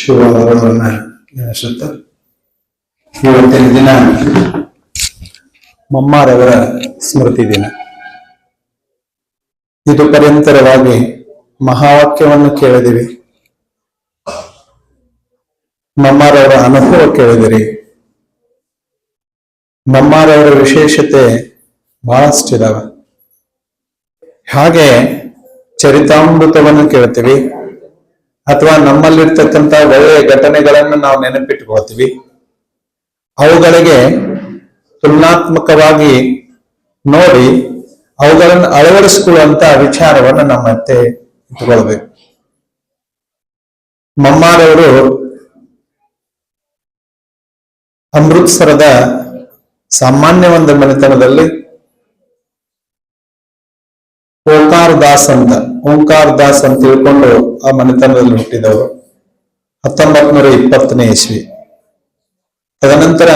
ಶುಭವನ್ನ ನೆನೆಸುತ್ತ ಇವತ್ತಿನ ದಿನ ಮಮ್ಮಾರವರ ಸ್ಮೃತಿ ದಿನ. ಇದು ಪರ್ಯಂತರವಾಗಿ ಮಹಾವಾಕ್ಯವನ್ನು ಕೇಳಿದಿರಿ, ಮಮ್ಮಾರವರ ಅನುಭವ ಕೇಳಿದಿರಿ. ಮಮ್ಮಾರವರ ವಿಶೇಷತೆ ಬಹಳಷ್ಟಿದಾವೆ. ಹಾಗೆ ಚರಿತಾಮೃತವನ್ನು ಕೇಳ್ತೀವಿ, ಅಥವಾ ನಮ್ಮಲ್ಲಿರ್ತಕ್ಕಂಥ ಒಳ್ಳೆಯ ಘಟನೆಗಳನ್ನು ನಾವು ನೆನಪಿಟ್ಕೊಳ್ತೀವಿ. ಅವುಗಳಿಗೆ ತುಲನಾತ್ಮಕವಾಗಿ ನೋಡಿ ಅವುಗಳನ್ನು ಅಳವಡಿಸಿಕೊಳ್ಳುವಂತ ವಿಚಾರವನ್ನು ನಮ್ಮಂತೆ ಇಟ್ಕೊಳ್ಬೇಕು. ಮಮ್ಮಾರವರು ಅಮೃತ್ಸರದ ಸಾಮಾನ್ಯ ಒಂದು ಮನೆತನದಲ್ಲಿ ಓಂಕಾರ ದಾಸ್ ಅಂತ ತಿಳ್ಕೊಂಡು ಆ ಮನೆತನದಲ್ಲಿ ಹುಟ್ಟಿದವರು. 1920ನೇ ಇಸ್ವಿ. ತದನಂತರ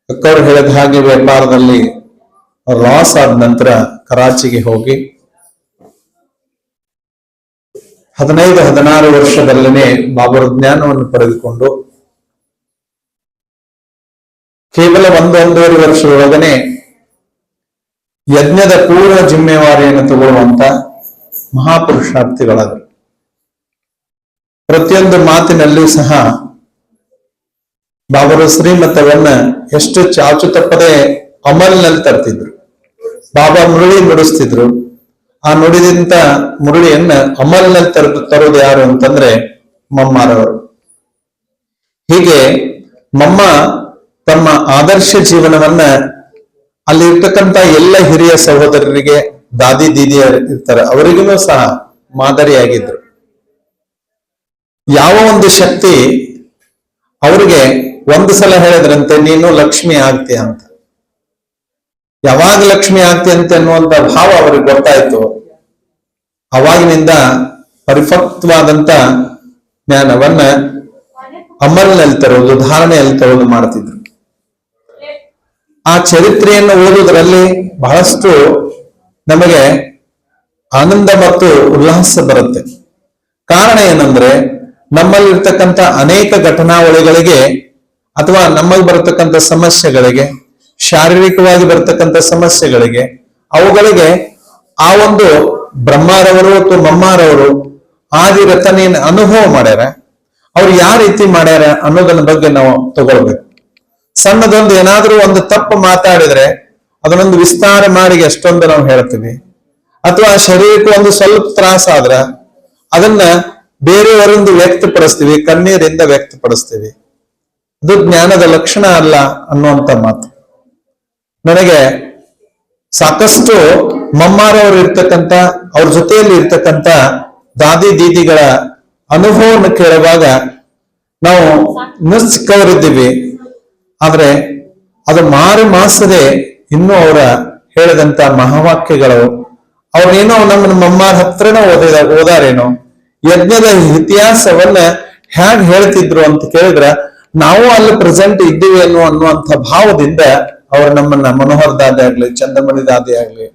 ಅಕ್ಕವರು ಹೇಳಿದ ಹಾಗೆ ವ್ಯಾಪಾರದಲ್ಲಿ ಲಾಸ್ ಆದ ನಂತರ ಕರಾಚಿಗೆ ಹೋಗಿ 15-16 ವರ್ಷದಲ್ಲೇ ಬಾಬರ ಜ್ಞಾನವನ್ನು ಪಡೆದುಕೊಂಡು ಕೇವಲ 1-1.5 ವರ್ಷದೊಳಗನೆ ಯಜ್ಞದ ಪೂರ್ಣ ಜಿಮ್ಮೆವಾರಿಯನ್ನು ತಗೊಳ್ಳುವಂತ ಮಹಾಪುರುಷಾರ್ಥಿಗಳಾದರು. ಪ್ರತಿಯೊಂದು ಮಾತಿನಲ್ಲೂ ಸಹ ಬಾಬರ ಶ್ರೀಮತವನ್ನ ಎಷ್ಟು ಚಾಚು ತಪ್ಪದೆ ಅಮಲ್ನಲ್ಲಿ ತರ್ತಿದ್ರು. ಬಾಬಾ ಮುರಳಿ ನುಡಿಸ್ತಿದ್ರು. ಆ ನುಡಿದಂತ ಮುರಳಿಯನ್ನ ಅಮಲ್ನಲ್ಲಿ ತರೋದು ಯಾರು ಅಂತಂದ್ರೆ ಮಮ್ಮಾರವರು. ಹೀಗೆ ಮಮ್ಮ ತಮ್ಮ ಆದರ್ಶ ಜೀವನವನ್ನ ಅಲ್ಲಿ ಇರ್ತಕ್ಕಂಥ ಎಲ್ಲ ಹಿರಿಯ ಸಹೋದರರಿಗೆ, ದಾದಿ ದೀದಿ ಇರ್ತಾರೆ, ಅವರಿಗೂ ಸಹ ಮಾದರಿಯಾಗಿದ್ರು. ಯಾವ ಒಂದು ಶಕ್ತಿ ಅವರಿಗೆ ಒಂದು ಸಲ ಹೇಳಿದ್ರಂತೆ, ನೀನು ಲಕ್ಷ್ಮಿ ಆಗ್ತೀಯ ಅಂತ. ಯಾವಾಗ ಲಕ್ಷ್ಮಿ ಆಗ್ತೀಯ ಅಂತ ಅನ್ನುವಂತ ಭಾವ ಅವ್ರಿಗೆ ಗೊತ್ತಾಯ್ತು. ಅವಾಗಿನಿಂದ ಪರಿಪಕ್ವವಾದಂತ ಜ್ಞಾನವನ್ನ ಅಮಲ್ನಲ್ಲಿ ತರೋದು, ಧಾರಣೆಯಲ್ಲಿ ತರೋದು ಮಾಡ್ತಿದ್ರು. ಆ ಚರಿತ್ರೆಯನ್ನು ಓದುವುದರಲ್ಲಿ ಬಹಳಷ್ಟು ನಮಗೆ ಆನಂದ ಮತ್ತು ಉಲ್ಲಾಸ ಬರುತ್ತೆ. ಕಾರಣ ಏನಂದ್ರೆ, ನಮ್ಮಲ್ಲಿರ್ತಕ್ಕಂಥ ಅನೇಕ ಘಟನಾವಳಿಗಳಿಗೆ ಅಥವಾ ನಮ್ಮಲ್ಲಿ ಬರತಕ್ಕಂಥ ಸಮಸ್ಯೆಗಳಿಗೆ, ಶಾರೀರಿಕವಾಗಿ ಬರತಕ್ಕಂಥ ಸಮಸ್ಯೆಗಳಿಗೆ, ಅವುಗಳಿಗೆ ಆ ಒಂದು ಬ್ರಹ್ಮಾರವರು ಅಥವಾ ಮಮ್ಮಾರವರು ಆದಿ ರತನೆಯನ್ನು ಅನುಭವ ಮಾಡ್ಯಾರ. ಅವ್ರು ಯಾವ ರೀತಿ ಮಾಡ್ಯಾರ ಅನ್ನೋದನ್ನ ಬಗ್ಗೆ ನಾವು ತಗೊಳ್ಬೇಕು. ಸಣ್ಣದೊಂದು ಏನಾದ್ರೂ ಒಂದು ತಪ್ಪು ಮಾತಾಡಿದ್ರೆ ಅದನ್ನೊಂದು ವಿಸ್ತಾರ ಮಾಡಿ ಎಷ್ಟೊಂದು ನಾವು ಹೇಳ್ತೀವಿ. ಅಥವಾ ಶರೀರಕ್ಕೆ ಒಂದು ಸ್ವಲ್ಪ ತ್ರಾಸ ಆದ್ರ ಅದನ್ನ ಬೇರೆಯವರಿಂದ ವ್ಯಕ್ತಪಡಿಸ್ತೀವಿ, ಕಣ್ಣೀರಿಂದ ವ್ಯಕ್ತಪಡಿಸ್ತೀವಿ. ಅದು ಜ್ಞಾನದ ಲಕ್ಷಣ ಅಲ್ಲ ಅನ್ನುವಂತ ಮಾತು. ನನಗೆ ಸಾಕಷ್ಟು ಮಮ್ಮಾರವರು ಇರ್ತಕ್ಕಂಥ, ಅವ್ರ ಜೊತೆಯಲ್ಲಿ ಇರ್ತಕ್ಕಂಥ ದಾದಿ ದೀದಿಗಳ ಅನುಭವವನ್ನು ಕೇಳುವಾಗ ನಾವು ಚಿಕ್ಕವರಿದ್ದೀವಿ. ಆದ್ರೆ ಅದು ಮಾಸದೆ ಇನ್ನೂ ಅವರ ಹೇಳಿದಂತ ಮಹಾವಾಕ್ಯಗಳು, ಅವ್ರೇನೋ ನಮ್ಮ ಮಮ್ಮಾರ ಹತ್ರನೋ ಓದಾರೇನೋ, ಯಜ್ಞದ ಇತಿಹಾಸವನ್ನ ಹೇಗ್ ಹೇಳ್ತಿದ್ರು ಅಂತ ಕೇಳಿದ್ರ ನಾವು ಅಲ್ಲಿ ಪ್ರೆಸೆಂಟ್ ಇದ್ದೀವಿ ಅನ್ನುವಂಥ ಭಾವದಿಂದ ಅವರು ನಮ್ಮನ್ನ ಮನೋಹರ್ ದಾದಿ ಆಗ್ಲಿ, ಚಂದಮಣಿ ದಾದಿ ಆಗ್ಲಿ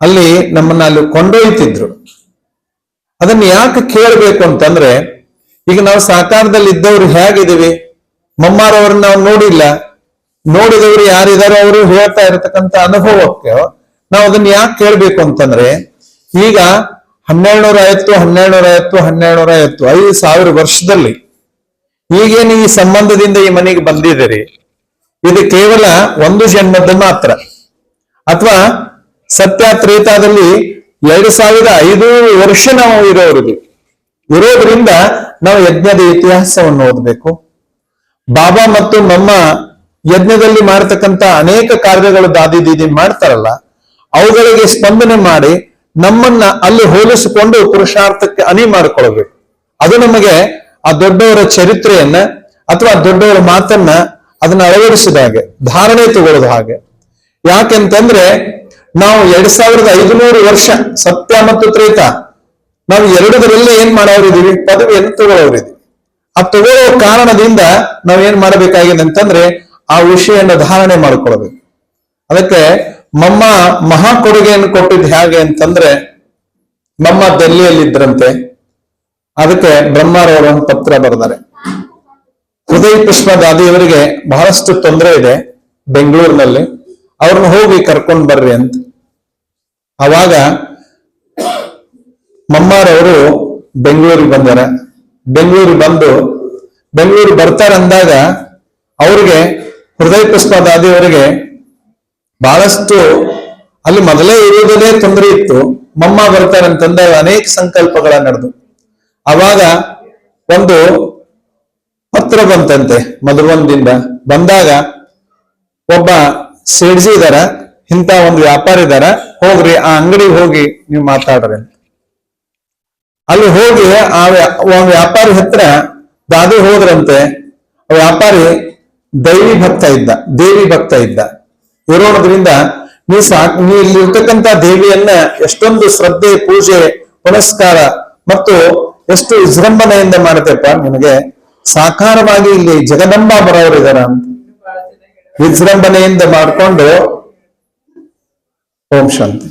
ಅಲ್ಲಿ ನಮ್ಮನ್ನ ಅಲ್ಲಿ ಕೊಂಡೊಯ್ತಿದ್ರು. ಅದನ್ನ ಯಾಕೆ ಕೇಳ್ಬೇಕು ಅಂತಂದ್ರೆ, ಈಗ ನಾವು ಸಾಕಾರದಲ್ಲಿ ಇದ್ದವ್ರು ಹೇಗಿದ್ದೀವಿ, ಮಮ್ಮಾರವ್ರನ್ನ ನಾವು ನೋಡಿಲ್ಲ, ನೋಡಿದವರು ಯಾರಿದಾರೋ ಅವರು ಹೇಳ್ತಾ ಇರತಕ್ಕಂಥ ಅನುಭವಕ್ಕೆ ನಾವು ಅದನ್ನ ಯಾಕೆ ಕೇಳ್ಬೇಕು ಅಂತಂದ್ರೆ, ಈಗ 1250 5,000 ವರ್ಷದಲ್ಲಿ ಈಗೇನು ಈ ಸಂಬಂಧದಿಂದ ಈ ಮನೆಗೆ ಬಂದಿದ್ದೀರಿ, ಇದು ಕೇವಲ ಒಂದು ಜನ್ಮದ ಮಾತ್ರ. ಅಥವಾ ಸತ್ಯ ತ್ರೇತಾದಲ್ಲಿ 2500 ವರ್ಷ ನಾವು ಇರೋದ್ರಿಂದ ನಾವು ಯಜ್ಞದ ಇತಿಹಾಸವನ್ನು ಓದ್ಬೇಕು. ಬಾಬಾ ಮತ್ತು ನಮ್ಮ ಯಜ್ಞದಲ್ಲಿ ಮಾಡತಕ್ಕಂಥ ಅನೇಕ ಕಾರ್ಯಗಳು ದಾದಿ ದೀದಿ ಮಾಡ್ತಾರಲ್ಲ, ಅವುಗಳಿಗೆ ಸ್ಪಂದನೆ ಮಾಡಿ ನಮ್ಮನ್ನ ಅಲ್ಲಿ ಹೋಲಿಸಿಕೊಂಡು ಪುರುಷಾರ್ಥಕ್ಕೆ ಅಣಿ ಮಾಡಿಕೊಳ್ಬೇಕು. ಅದು ನಮಗೆ ಆ ದೊಡ್ಡವರ ಚರಿತ್ರೆಯನ್ನ ಅಥವಾ ದೊಡ್ಡವರ ಮಾತನ್ನ ಅದನ್ನ ಅಳವಡಿಸಿದ ಹಾಗೆ, ಧಾರಣೆ ತಗೊಳ್ಳೋದು ಹಾಗೆ. ಯಾಕೆಂತಂದ್ರೆ ನಾವು 2500 ವರ್ಷ ಸತ್ಯ ಮತ್ತು ತ್ರೇತ ನಾವು ಎರಡರಲ್ಲಿ ಏನ್ ಮಾಡೋರಿದೀವಿ, ಪದವಿಯನ್ನು ತಗೊಳ್ಳೋರಿದೀವಿ. ಆ ತಗೊಳ್ಳೋ ಕಾರಣದಿಂದ ನಾವೇನ್ ಮಾಡಬೇಕಾಗಿದೆ ಅಂತಂದ್ರೆ ಆ ವಿಷಯವನ್ನು ಧಾರಣೆ ಮಾಡ್ಕೊಳ್ಬೇಕು. ಅದಕ್ಕೆ ಮಮ್ಮ ಮಹಾ ಕೊಡುಗೆಯನ್ನು ಕೊಟ್ಟಿದ್ದು ಹೇಗೆ ಅಂತಂದ್ರೆ, ಮಮ್ಮ ಡೆಲ್ಲಿಯಲ್ಲಿ ಇದ್ರಂತೆ. ಅದಕ್ಕೆ ಬ್ರಹ್ಮರವರು ಒಂದು ಪತ್ರ ಬರೆದಾರೆ. ಹೃದಯ ಪುಷ್ಪ ದಾದಿಯವರಿಗೆ ಬಹಳಷ್ಟು ತೊಂದರೆ ಇದೆ ಬೆಂಗಳೂರಿನಲ್ಲಿ, ಅವ್ರನ್ನ ಹೋಗಿ ಕರ್ಕೊಂಡ್ ಬರ್ರಿ ಅಂತ. ಅವಾಗ ಮಮ್ಮಾರವರು ಬೆಂಗಳೂರಿಗೆ ಬಂದಾರ. ಬೆಂಗಳೂರಿಗೆ ಬರ್ತಾರಂದಾಗ ಅವ್ರಿಗೆ ಹೃದಯ ಪುಷ್ಪ ದಾದಿಯವರಿಗೆ ಬಹಳಷ್ಟು ಅಲ್ಲಿ ಮೊದಲೇ ಇರುವುದೇ ತೊಂದರೆ ಇತ್ತು. ಮಮ್ಮ ಬರ್ತಾರಂತಂದಾಗ ಅನೇಕ ಸಂಕಲ್ಪಗಳ ನಡೆದು ಅವಾಗ ಒಂದು ಪತ್ರ ಬಂತಂತೆ ಮಧುರವನದಿಂದ. ಬಂದಾಗ ಒಬ್ಬ ಸೇಡ್ಜಿ ಇದಾರ, ಇಂಥ ಒಂದು ವ್ಯಾಪಾರ ಇದಾರ, ಹೋಗ್ರಿ ಆ ಅಂಗಡಿಗೆ ಹೋಗಿ ನೀವು ಮಾತಾಡ್ರಿ ಅಂತ. ಅಲ್ಲಿ ಹೋಗಿ ಆ ವ್ಯಾಪಾರಿ ಹತ್ರ ದಾದಿ ಹೋದ್ರಂತೆ. ವ್ಯಾಪಾರಿ ದೇವಿ ಭಕ್ತ ಇದ್ದ ಇರೋದ್ರಿಂದ ನೀ ಇಲ್ಲಿ ಇರ್ತಕ್ಕಂಥ ದೇವಿಯನ್ನ ಎಷ್ಟೊಂದು ಶ್ರದ್ಧೆ, ಪೂಜೆ, ಪುನಸ್ಕಾರ ಮತ್ತು ಎಷ್ಟು ವಿಜೃಂಭಣೆಯಿಂದ ಮಾಡ್ತೇಪ್ಪ, ನಿನಗೆ ಸಾಕಾರವಾಗಿ ಇಲ್ಲಿ ಜಗದಂಬಾ ಬರೋರಿದಾರ ಅಂತ ವಿಜೃಂಭಣೆಯಿಂದ ಮಾಡ್ಕೊಂಡು ಓಂ ಶಾಂತಿ.